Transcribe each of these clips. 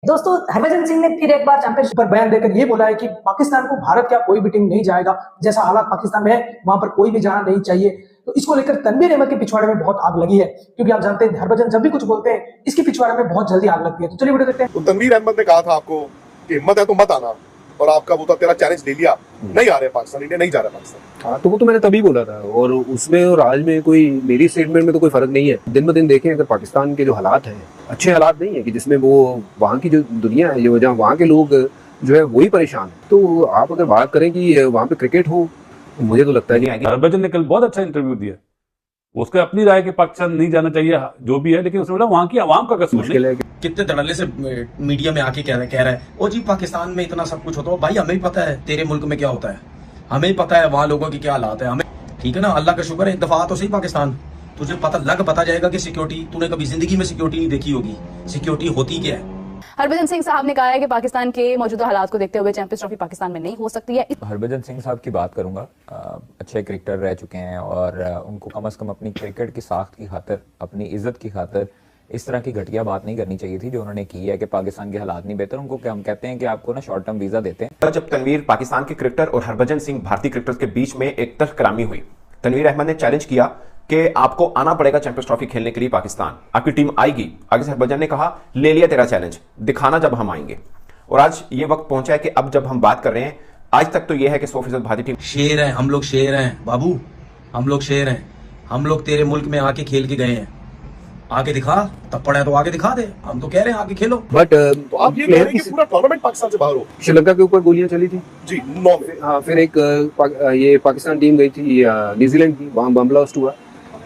दोस्तों, हरभजन सिंह ने फिर एक बार चैंपियनशिप पर बयान देकर ये बोला है कि पाकिस्तान को भारत क्या कोई भी टीम नहीं जाएगा। जैसा हालात पाकिस्तान में है वहां पर कोई भी जाना नहीं चाहिए। तो इसको लेकर तनवीर अहमद के पिछवाड़े में बहुत आग लगी है, क्योंकि आप जानते हैं हरभजन जब भी कुछ बोलते हैं इसके पिछवाड़े में बहुत जल्दी आग लगती है। तो चलिए वीडियो देखते हैं। तो तनवीर अहमद ने कहा था आपको कि हिम्मत है तो मत आना, और आपका वो तो तेरा चैलेंज ले लिया, नहीं आ रहे पाकिस्तान, इंडिया नहीं जा रहा पाकिस्तान। हाँ, तो वो तो मैंने तभी बोला था, और उसमें और आज में कोई मेरी स्टेटमेंट में तो कोई फर्क नहीं है। दिन ब दिन देखें, अगर पाकिस्तान के जो हालात हैं अच्छे हालात नहीं है कि जिसमें वो वहाँ की जो दुनिया है, जो जहाँ वहाँ के लोग जो है वही परेशान है। तो आप अगर बात करें कि वहाँ पे क्रिकेट हो, मुझे तो लगता है कि हरभजन ने कल बहुत अच्छा इंटरव्यू दिया। उसको अपनी राय कि पाकिस्तान नहीं जाना चाहिए जो भी है, लेकिन उसने बोला वहाँ की आवाम का कसूर मुश्किल है। कितने धड़ल्ले से मीडिया में आके कह रहा है ओ जी पाकिस्तान में इतना सब कुछ होता है। भाई हमें भी पता है तेरे मुल्क में क्या होता है, हमें भी पता है वहाँ लोगों की क्या हालात है, हमें ठीक है ना। अल्लाह का शुक्र है एक दफा तो सही पाकिस्तान, तुझे पता जाएगा कि सिक्योरिटी तूने कभी जिंदगी में सिक्योरिटी नहीं देखी होगी, सिक्योरिटी होती क्या है। हरभजन सिंह साहब ने कहा है कि पाकिस्तान के मौजूदा हालात को देखते हुए चैंपियंस ट्रॉफी पाकिस्तान में नहीं हो सकती है। हरभजन सिंह साहब की बात करूंगा, अच्छे क्रिकेटर रह चुके हैं और उनको कम से कम अपनी क्रिकेट की साख्त की खातिर, अपनी इज्जत की खातिर इस तरह की घटिया बात नहीं करनी चाहिए थी जो उन्होंने की है कि पाकिस्तान के हालात नहीं बेहतर। उनको क्या हम कहते हैं कि आपको ना शॉर्ट टर्म वीजा देते हैं। जब तनवीर पाकिस्तान के क्रिकेटर और हरभजन सिंह भारतीय क्रिकेटर्स के बीच में एक तल्ख कलामी हुई, तनवीर अहमद ने चैलेंज किया कि आपको आना पड़ेगा चैंपियंस ट्रॉफी खेलने के लिए पाकिस्तान, आपकी टीम आएगी। आगे से हरभजन ने कहा ले लिया तेरा चैलेंज, दिखाना जब हम आएंगे। और आज ये वक्त पहुंचा है कि अब जब हम बात कर रहे हैं, आज तक तो यह है कि 100% भारतीय टीम शेर है, हम लोग शेर हैं बाबू, हम लोग शेर हैं। हम लोग तेरे मुल्क में आके खेल के गए हैं, आके दिखा, तब पड़ा है तो आके दिखा दे। हम तो कह रहे हैं आके खेलो। बट तो आप ये कह रहे हैं कि पूरा टूर्नामेंट पाकिस्तान से बाहर हो। श्रीलंका के ऊपर गोलियां चली थी जी 9 में। हाँ, फिर एक ये पाकिस्तान टीम गई थी न्यूजीलैंड की, वहाँ बम ब्लास्ट हुआ।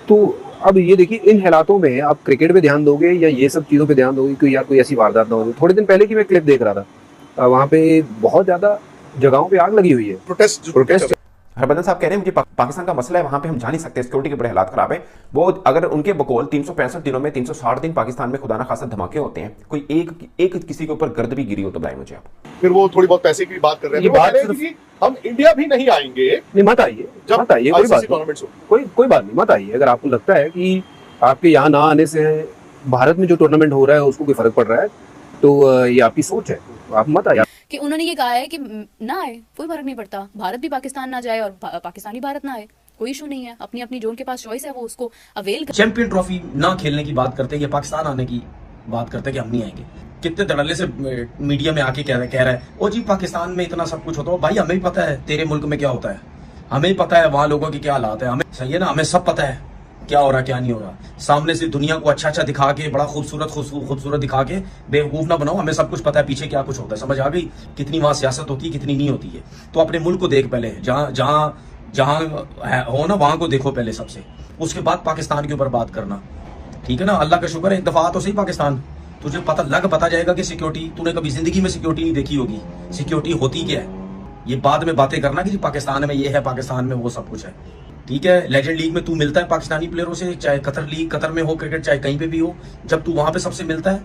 तो अब ये देखिए, इन हालातों में आप क्रिकेट पे ध्यान दोगे या ये सब चीजों पे ध्यान दोगे कि यार कोई ऐसी वारदात ना हो। थोड़े दिन पहले की मैं क्लिप देख रहा था, वहाँ पे बहुत ज्यादा जगहों पे आग लगी हुई है, प्रोटेस्ट। हरभजन साहब कह रहे हैं मुझे पाकिस्तान का मसला है, वहां पे हम जा नहीं सकते, सिक्योरिटी के बड़े हालात खराब है। वो अगर उनके बकौल 365 दिनों में 360 दिन पाकिस्तान में खुदा ना खासा धमाके होते हैं, कोई एक किसी के ऊपर गर्द भी गिरी हो तो बताएं मुझे आप। फिर वो थोड़ी बहुत पैसे की भी बात कर रहे हैं। ये बात सिर्फ हम इंडिया भी नहीं आएंगे। नहीं, मत आइए, मत आइए, कोई बात नहीं, मत आइए। अगर आपको लगता है कि आपके यहाँ ना आने से भारत में जो टूर्नामेंट हो रहा है उसको कोई फर्क पड़ रहा है, तो ये आपकी सोच है, आप मत आइए। कि उन्होंने ये कहा है कि ना आए, कोई फर्क नहीं पड़ता, भारत भी पाकिस्तान ना जाए और पाकिस्तान भी भारत ना आए, कोई इशू नहीं है। अपनी अपनी जो उनके पास चॉइस है वो उसको अवेल कर। चैंपियन ट्रॉफी ना खेलने की बात करते हैं या पाकिस्तान आने की बात करते हैं कि हम नहीं आएंगे। कितने धड़ल्ले से मीडिया में आके कह रहा है ओ जी पाकिस्तान में इतना सब कुछ होता है। भाई हमें भी पता है तेरे मुल्क में क्या होता है, हमें भी पता है वहाँ लोगों की क्या हालात है, हमें सही है ना, हमें सब पता है क्या हो रहा क्या नहीं हो रहा। सामने से दुनिया को अच्छा दिखा के, बड़ा खूबसूरत दिखा के बेवकूफ ना बनाओ। हमें सब कुछ पता है पीछे क्या कुछ होता है, समझ आ गई कितनी वहां सियासत होती है, कितनी नहीं होती है। तो अपने मुल्क को देख पहले, जहां हो ना वहां को देखो पहले सबसे, उसके बाद पाकिस्तान के ऊपर बात करना, ठीक है ना। अल्लाह का शुक्र है एक दफा तो सही पाकिस्तान, तुझे पता जाएगा कि सिक्योरिटी तूने कभी जिंदगी में सिक्योरिटी नहीं देखी होगी, सिक्योरिटी होती क्या है। ये बाद में बातें करना कि पाकिस्तान में ये है, पाकिस्तान में वो सब कुछ है, ठीक है। लेजेंड लीग में तू मिलता है पाकिस्तानी प्लेयरों से, चाहे कतर में हो क्रिकेट, चाहे कहीं पे भी हो। जब तू वहां पे सबसे मिलता है,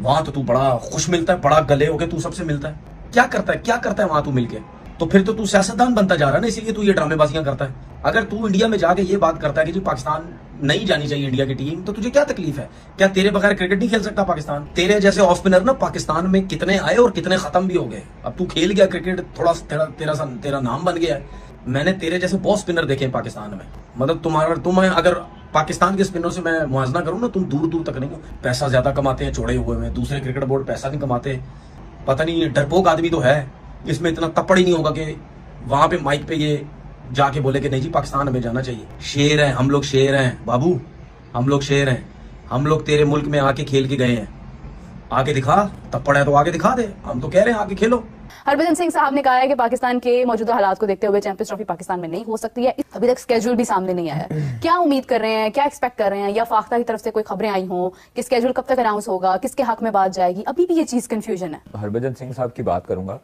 वहां तो तू बड़ा खुश मिलता है, बड़ा गले होके तू सबसे मिलता है। क्या करता है वहां तू मिलके? तो फिर तो तू सियासतदान बनता जा रहा है ना, इसीलिए तू ये ड्रामेबाजियां करता है। अगर तू इंडिया में जाके ये बात करता है कि जी पाकिस्तान नहीं जानी चाहिए इंडिया की टीम, तो तुझे क्या तकलीफ है? क्या तेरे बगैर क्रिकेट नहीं खेल सकता पाकिस्तान? तेरे जैसे ऑफ स्पिनर ना पाकिस्तान में कितने आए और कितने खत्म भी हो गए। अब तू खेल गया क्रिकेट, थोड़ा तेरा नाम बन गया है। मैंने तेरे जैसे बहुत स्पिनर देखे हैं पाकिस्तान में, मतलब तुम अगर पाकिस्तान के स्पिनर से मैं मुआवजा करूं ना, तुम दूर तक नहीं हो। पैसा ज्यादा कमाते हैं, चौड़े हुए में, दूसरे क्रिकेट बोर्ड पैसा नहीं कमाते। पता नहीं डरपोक आदमी तो है, इसमें इतना तप्पड़ ही नहीं होगा कि वहां पे माइक पे ये जाके बोले कि नहीं जी पाकिस्तान हमें जाना चाहिए। शेर है, हम लोग शेर हैं बाबू, हम लोग शेर हैं। हम लोग तेरे मुल्क में आके खेल के गए हैं, आके दिखा, तब पड़ा है तो आके दिखा दे। हम तो कह रहे हैं आके खेलो। हरभजन सिंह साहब ने कहा है कि पाकिस्तान के मौजूदा हालात को देखते हुए चैंपियंस ट्रॉफी पाकिस्तान में नहीं हो सकती है। अभी तक स्केड्यूल भी सामने नहीं आया है। क्या उम्मीद कर रहे हैं, क्या एक्सपेक्ट कर रहे हैं, या फाख्ता की तरफ से कोई खबरें आई हों कि स्केड्यूल कब तक अनाउंस होगा, किसके हक में बात जाएगी? अभी भी ये चीज कंफ्यूजन है। हरभजन सिंह साहब की बात करूंगा,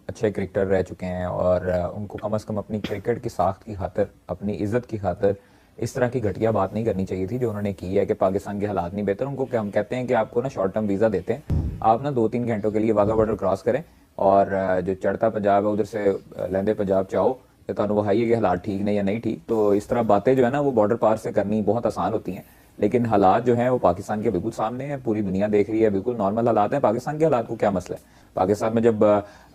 अच्छे क्रिकेटर रह चुके हैं और उनको कम से कम अपनी क्रिकेट की साख्त की खातिर, अपनी इज्जत की खातिर इस तरह की घटिया बात नहीं करनी चाहिए थी जो उन्होंने की है कि पाकिस्तान के हालात नहीं बेहतर। उनको क्या हम कहते हैं कि आपको ना शॉर्ट टर्म वीजा देते हैं, आप ना 2-3 घंटों के लिए वाघा बॉर्डर क्रॉस करें और जो चढ़ता पंजाब है उधर से लहंदे पंजाब चाहो, तो तुहानू वहाइए कि हालात ठीक ने या नहीं ठीक। तो इस तरह बातें जो है ना वो बॉर्डर पार से करनी बहुत आसान होती हैं। लेकिन हालात जो हैं वो पाकिस्तान के बिल्कुल सामने हैं, पूरी दुनिया देख रही है, बिल्कुल नॉर्मल हालात हैं। पाकिस्तान के हालात को क्या मसला है? पाकिस्तान में जब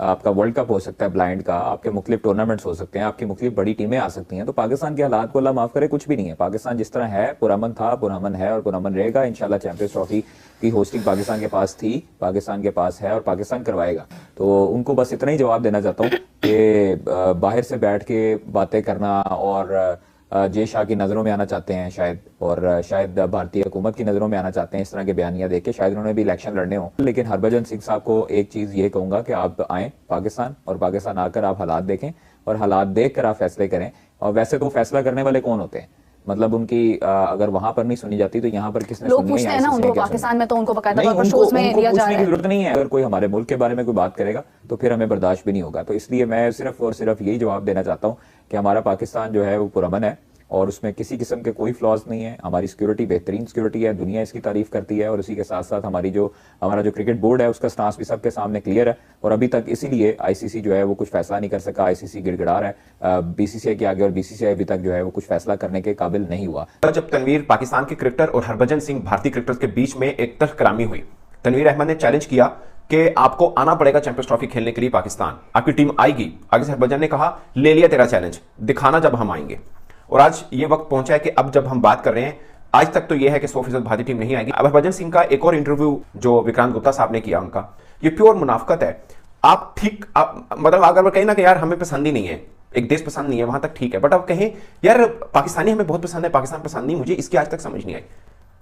आपका वर्ल्ड कप हो सकता है ब्लाइंड का, आपके मुख्तलिफ टूर्नामेंट्स हो सकते हैं, आपकी मुख्तलिफ बड़ी टीमें आ सकती हैं, तो पाकिस्तान के हालात को अल्लाह माफ करे कुछ भी नहीं है। पाकिस्तान जिस तरह है, पुरअमन था, पुरअमन है और पुरअमन रहेगा। इंशाल्लाह चैंपियंस ट्रॉफी की होस्टिंग पाकिस्तान के पास थी, पाकिस्तान के पास है और पाकिस्तान करवाएगा। तो उनको बस इतना ही जवाब देना चाहता हूँ कि बाहर से बैठ के बातें करना और जय शाह की नज़रों में आना चाहते हैं शायद, और शायद भारतीय हुकूमत की नज़रों में आना चाहते हैं इस तरह के बयानियां देख के, शायद उन्होंने भी इलेक्शन लड़ने हो। लेकिन हरभजन सिंह साहब को एक चीज़ ये कहूँगा कि आप आएँ पाकिस्तान, और पाकिस्तान आकर आप हालात देखें और हालात देख कर आप फैसले करें। और वैसे तो फैसला करने वाले कौन होते हैं? मतलब उनकी अगर वहां पर नहीं सुनी जाती तो यहाँ पर किसने लोग सुननी पूछते हैं ना उनको, पाकिस्तान में तो उनको बकायदा नहीं, तौर पर शोज में उनको दिया जा पूछने रहा की है। जरूरत नहीं है। अगर कोई हमारे मुल्क के बारे में कोई बात करेगा तो फिर हमें बर्दाश्त भी नहीं होगा। तो इसलिए मैं सिर्फ और सिर्फ यही जवाब देना चाहता हूँ कि हमारा पाकिस्तान जो है वो पुरअमन है और उसमें किसी किस्म के कोई फ्लॉज नहीं है। हमारी सिक्योरिटी बेहतरीन सिक्योरिटी है, दुनिया इसकी तारीफ करती है। और उसी के साथ साथ हमारा जो क्रिकेट बोर्ड है उसका स्टांस भी सबके सामने क्लियर है। और अभी तक इसीलिए आईसीसी जो है वो कुछ फैसला नहीं कर सका। आईसीसी गिड़गिड़ा रहा है बीसीसीआई के आगे, और बीसीसीआई अभी तक जो है वो कुछ फैसला करने के काबिल नहीं हुआ। जब तनवीर पाकिस्तान के क्रिकेटर और हरभजन सिंह भारतीय क्रिकेटर्स के बीच में एक तहकरामी हुई, तनवीर अहमद ने चैलेंज किया कि आपको आना पड़ेगा चैंपियंस ट्रॉफी खेलने के लिए पाकिस्तान, आपकी टीम आएगी। आगे से हरभजन ने कहा ले लिया तेरा चैलेंज, दिखाना जब हम आएंगे। और आज ये वक्त पहुंचा है कि अब जब हम बात कर रहे हैं, आज तक तो ये है कि 100% भारतीय टीम नहीं आएगी। अब हरभजन सिंह का एक और इंटरव्यू जो विक्रांत गुप्ता साहब ने किया, उनका ये प्योर मुनाफकत है। आप मतलब अगर कहीं ना कि यार हमें पसंद ही नहीं है, एक देश पसंद नहीं है, वहां तक ठीक है, बट अब कहें यार पाकिस्तानी हमें बहुत पसंद है, पाकिस्तान पसंद नहीं, मुझे इसकी आज तक समझ नहीं आई।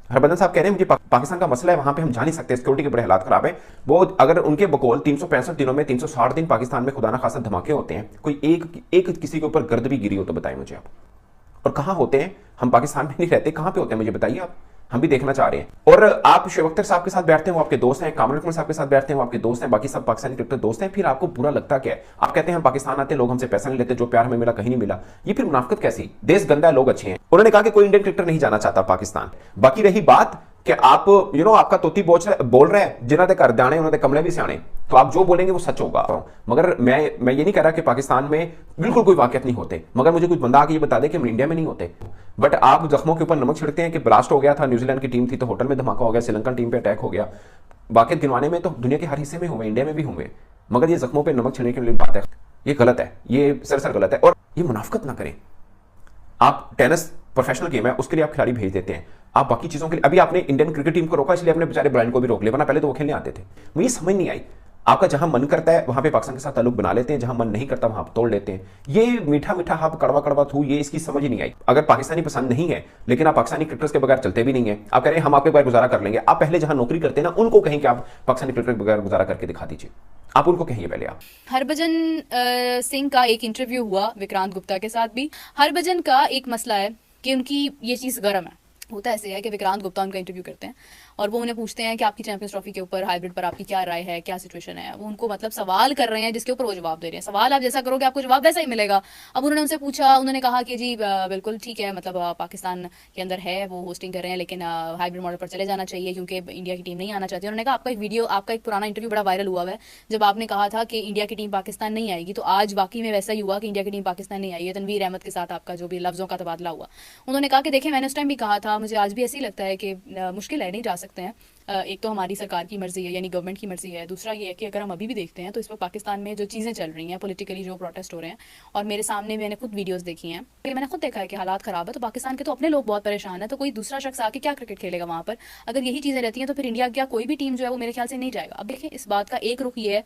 हरभजन साहब कह रहे हैं मुझे पाकिस्तान का मसला है, वहां पे हम जा नहीं सकते, सिक्योरिटी के बड़े हालात खराब है। वो अगर उनके बकौल 365 दिनों में 360 दिन पाकिस्तान में खुदा ना खासा धमाके होते हैं, कोई एक किसी के ऊपर गर्द भी गिरी हो तो बताएं मुझे आप। और कहां होते हैं? हम पाकिस्तान में नहीं रहते, कहां पे होते हैं मुझे बताइए आप, हम भी देखना चाह रहे हैं। और आप शुएब अख्तर साहब के साथ बैठते हैं, वो आपके दोस्त हैं, कामरुल अकमल साहब के साथ बैठते हैं, वो आपके दोस्त हैं, बाकी सब पाकिस्तानी क्रिकेटर दोस्त हैं, फिर आपको बुरा लगता क्या है? आप कहते हैं हम पाकिस्तान आते हैं, लोग हमसे पैसा नहीं लेते, जो प्यार हमें मिला कहीं नहीं मिला। ये फिर मुनाफिकत कैसी? देश गंदा है, लोग अच्छे हैं। उन्होंने कहा कि कोई इंडियन क्रिकेटर नहीं जाना चाहता पाकिस्तान। बाकी रही बात कि आप आपका तोती बोल रहा है जिन्हों के घर दाने उन्होंने कमले भी सियाने, तो आप जो बोलेंगे वो सच होगा। मगर मैं ये नहीं कह रहा कि पाकिस्तान में बिल्कुल कोई वाकयात नहीं होते, मगर मुझे कुछ बंदा आके ये बता दे कि हम इंडिया में नहीं होते। बट आप जख्मों के ऊपर नमक छिड़कते हैं कि ब्लास्ट हो गया था, न्यूजीलैंड की टीम थी तो होटल में धमाका हो गया, श्रीलंकन टीम पे अटैक हो गया। वाकयात गिनवाने में तो दुनिया के हर हिस्से में हुए, इंडिया में भी हुए, मगर ये जख्मों पर नमक छिड़कने के लिए बात है, ये गलत है, ये सरासर गलत है। और ये मुनाफिकत ना करें। आप टेनिस प्रोफेशनल गेम है, उसके लिए आप खिलाड़ी भेज देते हैं, आप बाकी चीजों के लिए, अभी आपने इंडियन क्रिकेट टीम को रोका इसलिए अपने बेचारे ब्रायन को भी रोक लिया, वरना पहले तो वो खेलने आते थे। मुझे समझ नहीं आई, आपका जहां मन करता है वहां पे पाकिस्तान के साथ ताल्लुक बना लेते हैं, जहां मन नहीं करता वहां तोड़ लेते हैं। ये मीठा मीठा हाथ कड़वा कड़वा थू, ये इसकी समझ ही नहीं आई। अगर पाकिस्तानी पसंद नहीं है, लेकिन आप पाकिस्तानी क्रिकेटर्स के बगैर चलते भी नहीं है, आप कह रहे हैं हम आपके बगैर गुजारा कर लेंगे, आप पहले जहां नौकरी करते हैं ना उनको कहें कि आप पाकिस्तानी क्रिकेट के बगैर गुजारा करके दिखा दीजिए, आप उनको कहिए पहले। आप हरभजन सिंह का एक इंटरव्यू हुआ विक्रांत गुप्ता के साथ भी। हरभजन का एक मसला है कि उनकी ये चीज़ गर्म है। होता ऐसे है कि विक्रांत गुप्ता उनका इंटरव्यू करते हैं और वो उन्हें पूछते हैं कि आपकी चैंपियंस ट्रॉफी के ऊपर हाइब्रिड पर आपकी क्या राय है, क्या सिचुएशन है। वो उनको मतलब सवाल कर रहे हैं जिसके ऊपर वो जवाब दे रहे हैं। सवाल आप जैसा करोगे आपको जवाब वैसा ही मिलेगा। अब उन्होंने उनसे पूछा, उन्होंने कहा कि जी बिल्कुल ठीक है, मतलब पाकिस्तान के अंदर है, वो होस्टिंग कर रहे हैं, लेकिन हाइब्रिड मॉडल पर चले जाना चाहिए क्योंकि इंडिया की टीम नहीं आना चाहती। उन्होंने कहा आपका एक वीडियो, आपका एक पुराना इंटरव्यू बड़ा वायरल हुआ है जब आपने कहा था कि इंडिया की टीम पाकिस्तान नहीं आएगी, तो आज वाकई में वैसा ही हुआ कि इंडिया की टीम पाकिस्तान नहीं आई है। तनवीर अहमद के साथ आपका जो भी लफ्जों का तबादला हुआ, उन्होंने कहा कि देखिए मैंने उस टाइम भी कहा था, मुझे आज भी ऐसे ही लगता है कि मुश्किल है, नहीं जा सकते हैं। एक तो हमारी सरकार की मर्जी है, यानी गवर्नमेंट की मर्जी है। दूसरा ये है कि अगर हम अभी भी देखते हैं तो इस वक्त पाकिस्तान में जो चीज़ें चल रही हैं, पॉलिटिकली जो प्रोटेस्ट हो रहे हैं, और मेरे सामने मैंने खुद वीडियोस देखी हैं, मैंने खुद देखा है कि हालात ख़राब है। तो पाकिस्तान के तो अपने लोग बहुत परेशान है, तो कोई दूसरा शख्स आके क्या क्रिकेट खेलेगा वहाँ पर? अगर यही चीज़ें रहती हैं तो फिर इंडिया क्या कोई भी टीम जो है वो मेरे ख्याल से नहीं जाएगा। अब देखिए इस बात का एक रुख ये है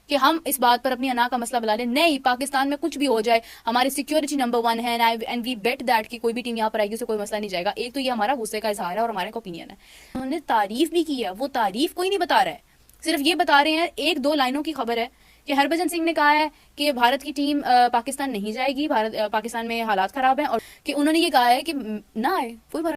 कि हम इस बात पर अपनी अना का मसला बुला लें, नहीं पाकिस्तान में कुछ भी हो जाए, हमारी सिक्योरिटी नंबर 1 है एंड वी बेट दैट कि कोई भी टीम यहाँ पर आएगी उसे कोई मसला नहीं जाएगा। एक तो ये हमारा गुस्से का इजहार है और हमारा एक ओपिनियन है। उन्होंने तारीफ भी की है, वो तारीफ कोई नहीं बता रहा है, सिर्फ ये बता रहे हैं, 1-2 लाइनों की खबर है कि हरभजन सिंह ने कहा है कि भारत की टीम पाकिस्तान नहीं जाएगी, पाकिस्तान में हालात खराब हैं, और कि उन्होंने ये कहा है कि ना आए कोई